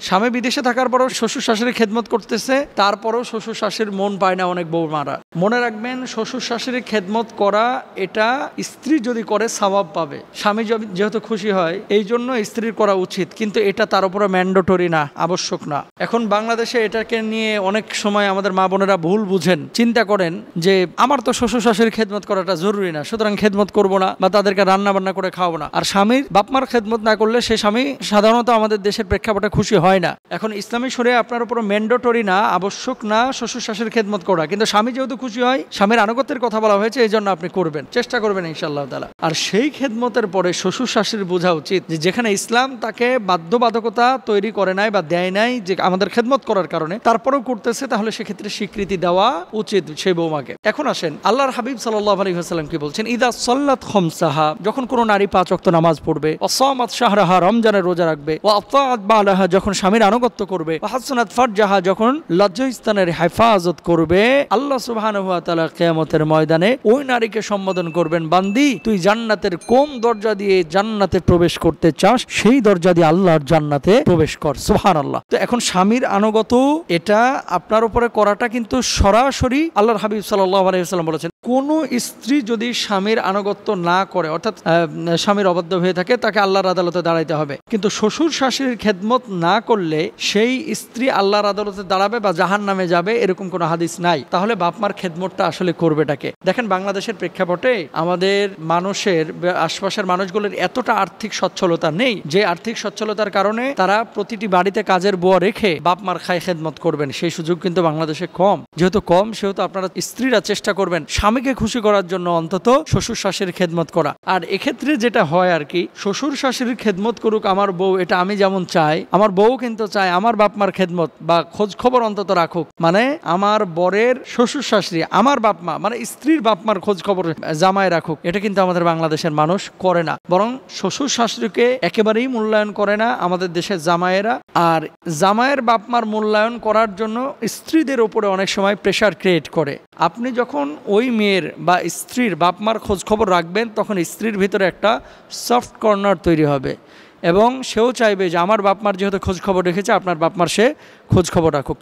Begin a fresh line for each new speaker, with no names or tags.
স্বামী বিদেশে থাকার পরেও শ্বশুর শাশুড়ি খেদমত করতেছে, তারপরেও শ্বশুর শাশুড়ির মন পায় না অনেক বউমারা। মনে রাখবেন, শ্বশুর শাশুড়ির খেদমত করা এটা স্ত্রী যদি করে সওয়াব পাবে, স্বামী যেহেতু খুশি হয় এই জন্য স্ত্রীর করা উচিত, কিন্তু এটা তার উপরে ম্যান্ডেটরি না, আবশ্যক না। এখন বাংলাদেশে এটাকে নিয়ে অনেক সময় আমাদের মা বোনেরা ভুল বুঝেন, চিন্তা করেন যে আমার তো শ্বশুর শাশুড়ির খেদমত করাটা জরুরি না, সুতরাং খেদমত করবো না বা তাদেরকে রান্না বান্না করে খাওয়াবো না। আর স্বামীর বাপমার খেদমত না করলে সে স্বামী সাধারণত আমাদের দেশের প্রেক্ষাপটে খুশি হয় না। এখন ইসলামী শরিয়া আপনার উপর ম্যান্ডেটরি না, আবশ্যক না শ্বশুর শাশুড়ির খেদমত করা, কিন্তু স্বামী যেহেতু খুশি হয়, স্বামীর আনুগত্যের কথা বলা হয়েছে, এই জন্য আপনি করবেন, চেষ্টা করবেন ইনশাআল্লাহ তাআলা। আর সেই খেদমতের পরে শ্বশুর শাশুড়ির বোঝা উচিত যে যেখানে ইসলাম তাকে বাধ্যবাধকতা তৈরি করে নাই বা দেয় নাই যে আমাদের খেদমত করার কারণে, তারপরেও করতেছে, তাহলে সেক্ষেত্রে স্বীকৃতি দেওয়া উচিত সেই বৌমাকে। এখন আসেন আল্লাহর হাবিব সাল্লাল্লাহু আলাইহি ওয়াসাল্লাম কি বলছেন, ইদা সাল্লাত খামসাহা, যখন কোনো নারী 5 ওয়াক্ত নামাজ পড়বে, ওয়া সামাত শাহরাহা, রমজানের রোজা রাখবে, ওয়া আতাআত বালাহা, যখন স্বামীর আনুগত্য করবে, ওয়া হাসানাত ফারজাহা, যখন লজ্জাস্থানের হেফাজত করবে, আল্লাহ সুবহানাহু ওয়া তাআলা কিয়ামতের ময়দানে ওই নারীকে সম্বোধন করবেন, বান্দি তুই জান্নাতের কোন দরজা দিয়ে জান্নাতে প্রবেশ করতে চাস, সেই দরজা দিয়ে আল্লাহর জান্নাতে প্রবেশ কর। সুবহানাল্লাহ। তো এখন স্বামীর আনুগত্য এটা আপনার উপরে করাটা কিন্তু সরাসরি আল্লাহর হাবিব সাল্লাল্লাহু আলাইহি ওয়াসাল্লাম বলেছেন, কোন স্ত্রী যদি স্বামীর আনুগত্য না করে, অর্থাৎ স্বামীর অবাধ্য হয়ে থাকে, তাকে আল্লাহর আদালতে দাঁড়াইতে হবে। কিন্তু শ্বশুর শাশুড়ির খেদমত না করলে সেই স্ত্রী আল্লাহর আদালতে দাঁড়াবে বা জাহান্নামে যাবে, এরকম কোনো হাদিস নাই। তাহলে বাপমার খেদমতটা আসলে করবেটাকে? দেখেন, বাংলাদেশের প্রেক্ষাপটে আমাদের মানুষের, আশপাশের মানুষগুলোর এতটা আর্থিক সচ্ছলতা নেই যে আর্থিক সচ্ছলতার কারণে তারা প্রতিটি বাড়িতে কাজের বুয়া রেখে বাপমার খায় খেদমত করবেন। সেই সুযোগ কিন্তু বাংলাদেশে কম। যেহেতু কম, সেহেতু আপনারা স্ত্রীরা চেষ্টা করবেন স্বামীকে খুশি করার জন্য অন্তত শ্বশুর শাশুড়ির খেদমত করা। আর এক্ষেত্রে যেটা হয় আর কি, শ্বশুর শাশুড়ির খেদমত করুক আমার বউ, এটা আমি যেমন চাই, আমার বউ কিন্তু চায় আমার বাপমার খেদমত বা খোঁজ খবর অন্তত রাখুক। মানে আমার বরের শ্বশুর শাশুড়ি, আমার বাপমা মানে স্ত্রীর বাপমার খোঁজ খবর জামায় রাখুক। এটা কিন্তু আমাদের বাংলাদেশের মানুষ করে না, বরং শ্বশুর শাশুড়িকে একেবারেই মূল্যায়ন করে না আমাদের দেশের জামাইয়েরা। আর জামাইয়ের বাপমার মূল্যায়ন করার জন্য স্ত্রীদের উপরে অনেক সময় প্রেশার ক্রিয়েট করে। আপনি যখন ওই মেয়ের বা স্ত্রীর বাপমার খোঁজ খবর রাখবেন, তখন স্ত্রীর ভিতরে একটা সফট কর্নার তৈরি হবে এবং সেও চাইবে যে আমার বাপমার যেহেতু খোঁজ খবর রেখেছে, আপনার বাপমার সে খোঁজ খবর রাখুক।